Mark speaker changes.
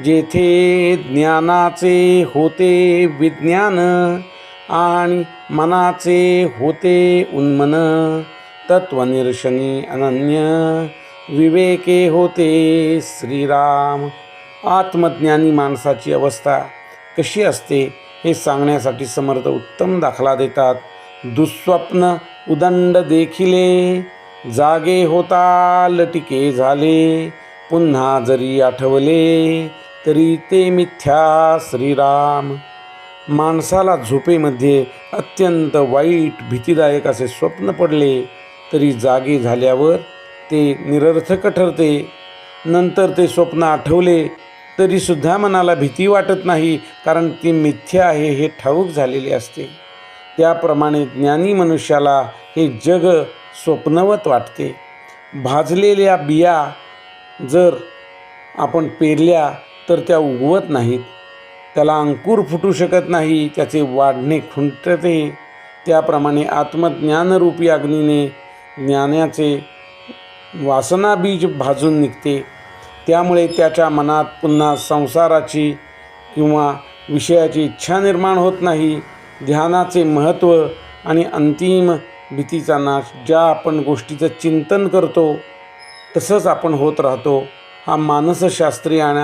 Speaker 1: जेथे ज्ञानाचे होते विज्ञान आणि मनाचे होते उन्मन, तत्वनिर्शनी अनन्य विवेके होते श्रीराम. आत्मज्ञानी माणसाची अवस्था कशी असते हे सांगण्यासाठी समर्थ उत्तम दाखला देतात. दुःस्वप्न उदंड देखिले, जागे होता लटिके झाले, पुन्हा जरी आठवले तरी ते मिथ्या श्रीराम. माणसाला झोपेमध्ये अत्यंत वाईट भीतीदायक असे स्वप्न पडले तरी जागे झाल्यावर ते निरर्थक ठरते. नंतर ते स्वप्न आठवले तरीसुद्धा मनाला भीती वाटत नाही, कारण ती मिथ्या आहे हे ठाऊक झालेले असते. त्याप्रमाणे ज्ञानी मनुष्याला हे जग स्वप्नवत वाटते. भाजलेल्या बिया जर आपण पेरल्या तर त्या उगवत नाहीत, त्याला अंकुर फुटू शकत नाही, त्याचे वाढणे खुंटते. त्याप्रमाणे आत्मज्ञानरूपी अग्नीने ज्ञानाचे वासना बीज भाजून निघते. त्यामुळे त्याच्या मनात पुन्हा संसाराची किंवा विषयाची इच्छा निर्माण होत नाही. ध्यानाचे महत्त्व आणि अंतिम भीतीचा नाश. ज्या आपण गोष्टीचं चिंतन करतो तसंच आपण होत राहतो. हा मानसशास्त्रीय आणि